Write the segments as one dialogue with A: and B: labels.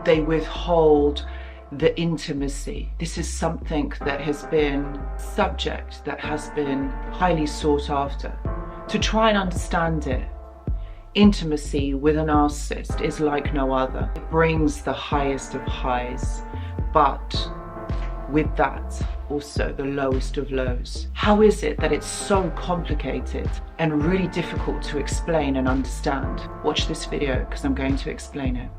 A: they withhold the intimacy. This is something that has been subject that has been highly sought after. To try and understand it, intimacy with a narcissist is like no other. It brings the highest of highs, but with that, also the lowest of lows. How is it that it's so complicated and really difficult to explain and understand? Watch this video because I'm going to explain it.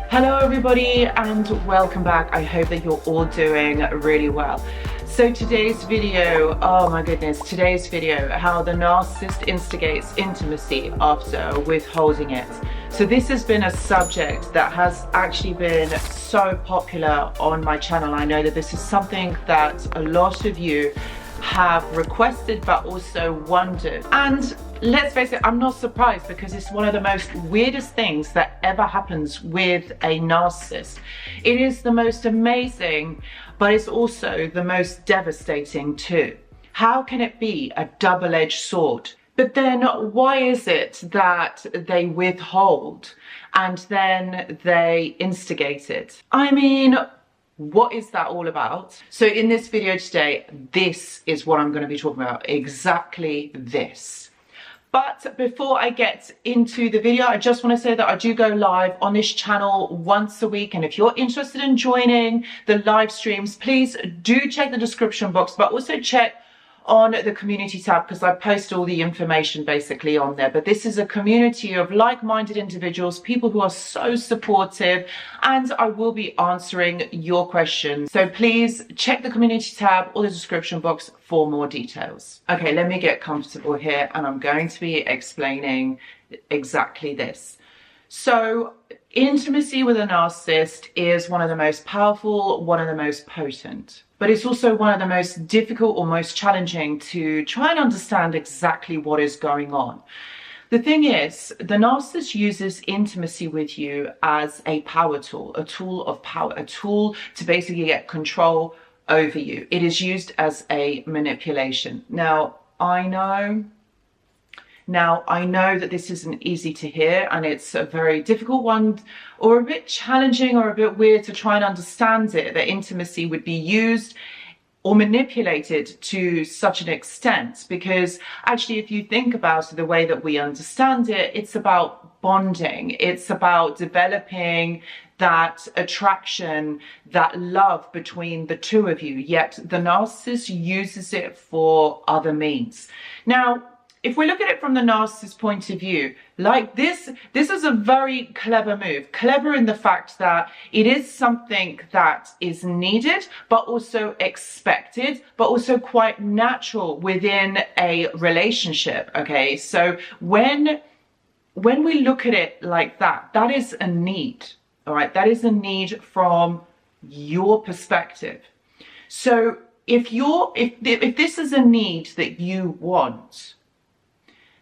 A: Hello everybody and welcome back. I hope that you're all doing really well. So today's video, oh my goodness, today's video, how the narcissist instigates intimacy after withholding it. So this has been a subject that has actually been so popular on my channel. I know that this is something that a lot of you have requested but also wondered. And let's face it, I'm not surprised because it's one of the most weirdest things that ever happens with a narcissist. It is the most amazing, but it's also the most devastating too. How can it be a double-edged sword? But then why is it that they withhold and then they instigate it? I mean, what is that all about? So in this video today, this is what I'm going to be talking about, exactly this. But before I get into the video, I just want to say that I do go live on this channel once a week. And if you're interested in joining the live streams, please do check the description box, but also check on the community tab because I post all the information basically on there. But this is a community of like-minded individuals, people who are so supportive, and I will be answering your questions. So please check the community tab or the description box for more details. Okay, let me get comfortable here and I'm going to be explaining exactly this. So intimacy with a narcissist is one of the most powerful, one of the most potent, but it's also one of the most difficult or most challenging to try and understand exactly what is going on. The thing is, the narcissist uses intimacy with you as a power tool, a tool of power, a tool to basically get control over you. It is used as a manipulation. Now, I know that this isn't easy to hear and it's a very difficult one or a bit challenging or a bit weird to try and understand it, that intimacy would be used or manipulated to such an extent, because actually if you think about it, the way that we understand it, it's about bonding, it's about developing that attraction, that love between the two of you, yet the narcissist uses it for other means. Now, if we look at it from the narcissist point of view, like this is a very clever move. Clever in the fact that it is something that is needed, but also expected, but also quite natural within a relationship, okay? So when we look at it like that, that is a need, all right? That is a need from your perspective. So if this is a need that you want,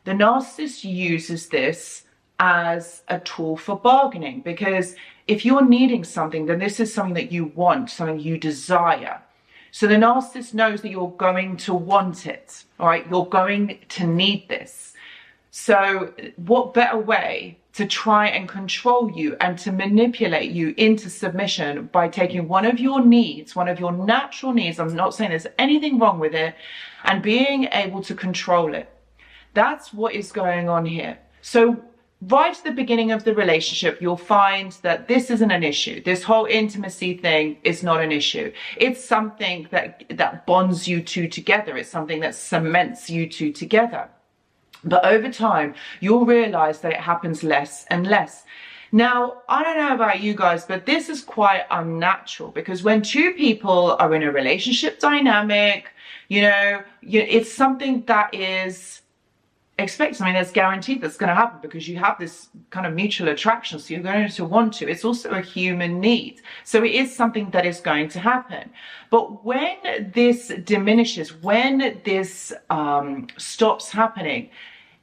A: the narcissist uses this as a tool for bargaining, because if you're needing something, then this is something that you want, something you desire. So the narcissist knows that you're going to want it, all right? You're going to need this. So what better way to try and control you and to manipulate you into submission by taking one of your needs, one of your natural needs, I'm not saying there's anything wrong with it, and being able to control it. That's what is going on here. So right at the beginning of the relationship, you'll find that this isn't an issue. This whole intimacy thing is not an issue. It's something that bonds you two together. It's something that cements you two together. But over time, you'll realize that it happens less and less. Now, I don't know about you guys, but this is quite unnatural, because when two people are in a relationship dynamic, it's something that is expect something that's guaranteed that's going to happen, because you have this kind of mutual attraction, so you're going to want to. It's also a human need, so it is something that is going to happen. But when this diminishes, when this stops happening,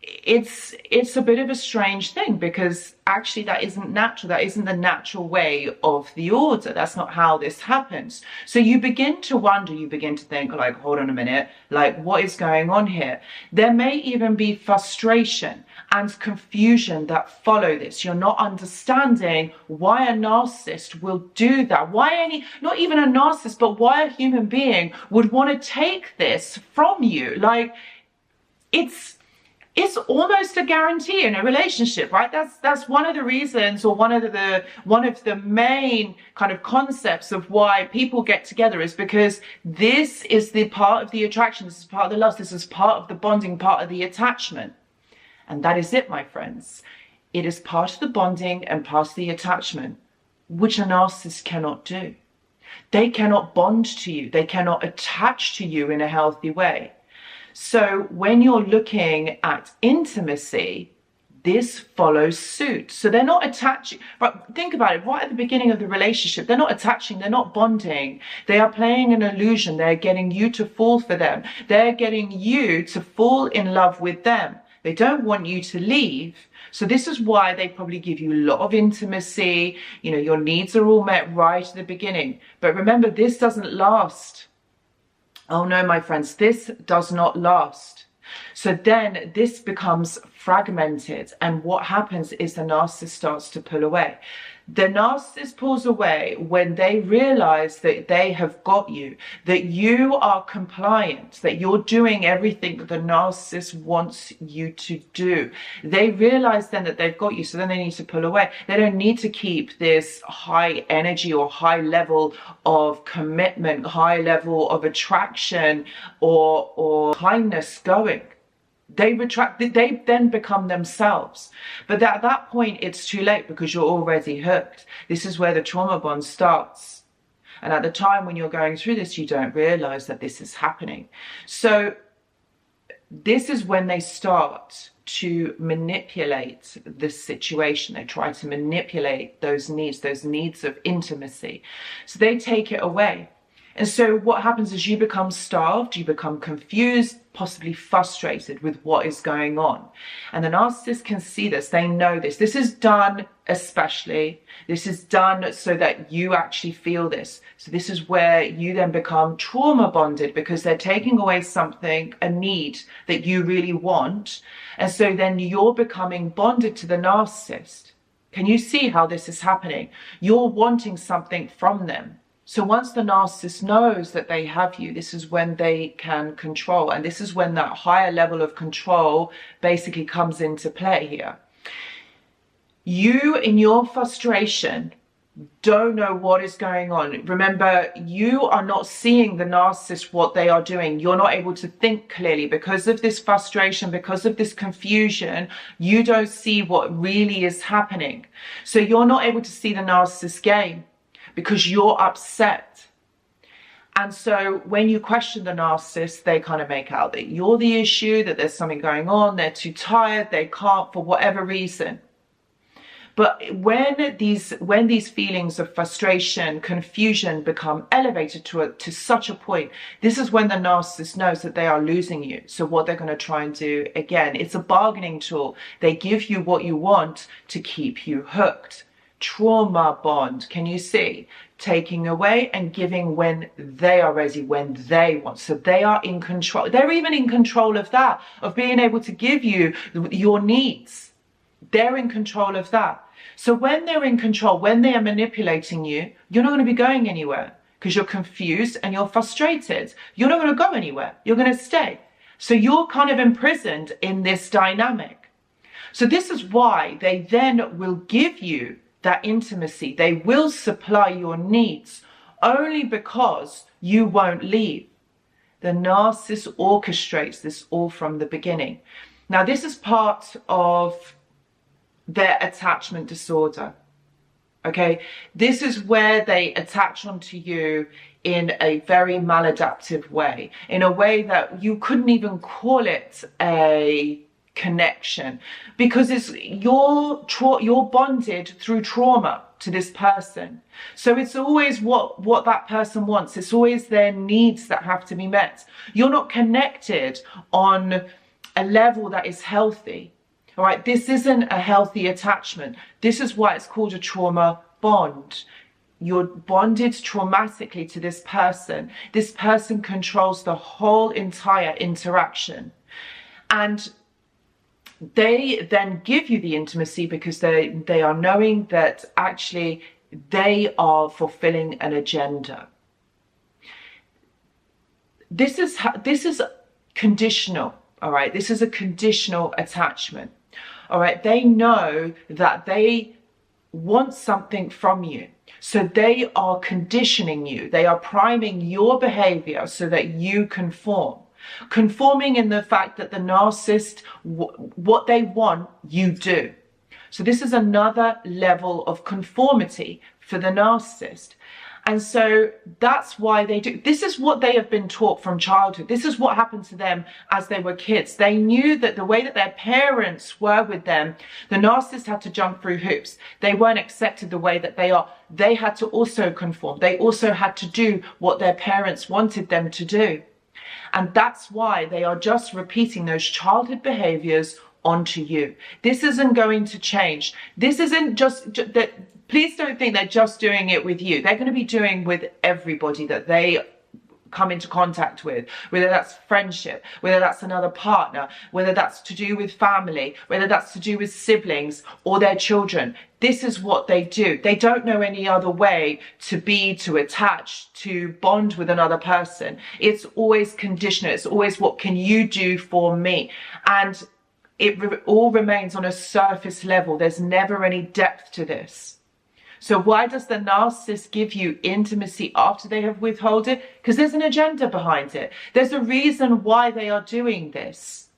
A: it's a bit of a strange thing, because actually that isn't natural. That isn't the natural way of the order. That's not how this happens. So you begin to wonder, you begin to think, like, hold on a minute, like, what is going on here? There may even be frustration and confusion that follow this. You're not understanding why a narcissist will do that. Why not even a narcissist, but why a human being would want to take this from you. Like, it's almost a guarantee in a relationship, right? That's one of the reasons, or one of the main kind of concepts of why people get together, is because this is the part of the attraction, this is part of the lust, this is part of the bonding, part of the attachment. And that is it, my friends. It is part of the bonding and part of the attachment, which a narcissist cannot do. They cannot bond to you. They cannot attach to you in a healthy way. So when you're looking at intimacy, this follows suit. So they're not attaching, but think about it, right at the beginning of the relationship, they're not attaching, they're not bonding. They are playing an illusion. They're getting you to fall for them. They're getting you to fall in love with them. They don't want you to leave. So this is why they probably give you a lot of intimacy. You know, your needs are all met right at the beginning. But remember, this doesn't last. Oh no, my friends, this does not last. So then this becomes fragmented, and what happens is the narcissist starts to pull away. The narcissist pulls away when they realize that they have got you, that you are compliant, that you're doing everything that the narcissist wants you to do. They realize then that they've got you, so then they need to pull away. They don't need to keep this high energy or high level of commitment, high level of attraction or kindness going. They retract, they then become themselves. But at that point, it's too late, because you're already hooked. This is where the trauma bond starts. And at the time when you're going through this, you don't realize that this is happening. So this is when they start to manipulate the situation. They try to manipulate those needs of intimacy. So they take it away. And so what happens is you become starved, you become confused, possibly frustrated with what is going on. And the narcissist can see this, they know this. This is done this is done so that you actually feel this. So this is where you then become trauma bonded, because they're taking away something, a need that you really want. And so then you're becoming bonded to the narcissist. Can you see how this is happening? You're wanting something from them. So once the narcissist knows that they have you, this is when they can control. And this is when that higher level of control basically comes into play here. You, in your frustration, don't know what is going on. Remember, you are not seeing the narcissist, what they are doing. You're not able to think clearly because of this frustration, because of this confusion. You don't see what really is happening. So you're not able to see the narcissist game, because you're upset. And so when you question the narcissist, they kind of make out that you're the issue, that there's something going on, they're too tired, they can't for whatever reason. But when these feelings of frustration, confusion become elevated to such a point, this is when the narcissist knows that they are losing you. So what they're going to try and do, again, it's a bargaining tool. They give you what you want to keep you hooked. Trauma bond, can you see? Taking away and giving when they are ready, when they want. So they are in control. They're even in control of that, of being able to give you your needs. They're in control of that. So when they're in control, when they are manipulating you, you're not going to be going anywhere, because you're confused and you're frustrated. You're not going to go anywhere. You're going to stay. So you're kind of imprisoned in this dynamic. So this is why they then will give you that intimacy. They will supply your needs only because you won't leave. The narcissist orchestrates this all from the beginning. Now, this is part of their attachment disorder. Okay, this is where they attach onto you in a very maladaptive way, in a way that you couldn't even call it a connection, because you're bonded through trauma to this person. So it's always what that person wants. It's always their needs that have to be met. You're not connected on a level that is healthy. All right, this isn't a healthy attachment. This is why it's called a trauma bond. You're bonded traumatically to this person. This person controls the whole entire interaction. And they then give you the intimacy because they are knowing that actually they are fulfilling an agenda. This is conditional, all right? This is a conditional attachment, all right? They know that they want something from you. So they are conditioning you. They are priming your behavior so that you conform. Conforming in the fact that the narcissist, what they want, you do. So this is another level of conformity for the narcissist. And so that's why they do. This is what they have been taught from childhood. This is what happened to them as they were kids. They knew that the way that their parents were with them, the narcissist had to jump through hoops. They weren't accepted the way that they are. They had to also conform. They also had to do what their parents wanted them to do. And that's why they are just repeating those childhood behaviors onto you. This isn't going to change. This isn't just that. Please don't think they're just doing it with you. They're going to be doing with everybody that they come into contact with, whether that's friendship, whether that's another partner, whether that's to do with family, whether that's to do with siblings or their children. This is what they do. They don't know any other way to attach, to bond with another person. It's always conditional. It's always, what can you do for me? And it all remains on a surface level. There's never any depth to this. So why does the narcissist give you intimacy after they have withheld it? Because there's an agenda behind it. There's a reason why they are doing this.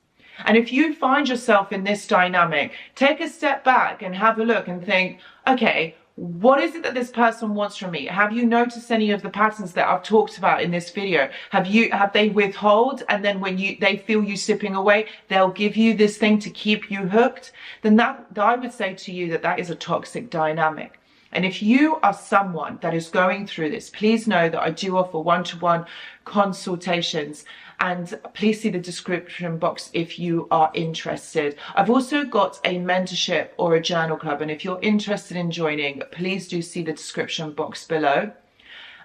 A: And if you find yourself in this dynamic, take a step back and have a look and think, okay, what is it that this person wants from me? Have you noticed any of the patterns that I've talked about in this video? Have they withhold, and then when they feel you slipping away, they'll give you this thing to keep you hooked? Then that I would say to you that is a toxic dynamic. And if you are someone that is going through this, please know that I do offer one-to-one consultations, and please see the description box if you are interested. I've also got a mentorship or a journal club, and if you're interested in joining, please do see the description box below.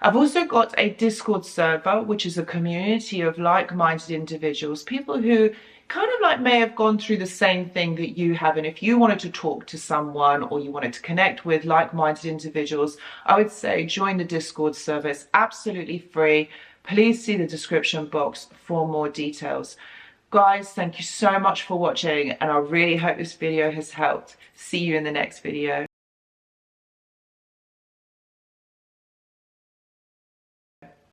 A: I've also got a Discord server, which is a community of like-minded individuals, people who kind of like may have gone through the same thing that you have. And if you wanted to talk to someone or you wanted to connect with like-minded individuals, I would say join the Discord server. It's absolutely free. Please see the description box for more details. Guys, thank you so much for watching, and I really hope this video has helped. See you in the next video.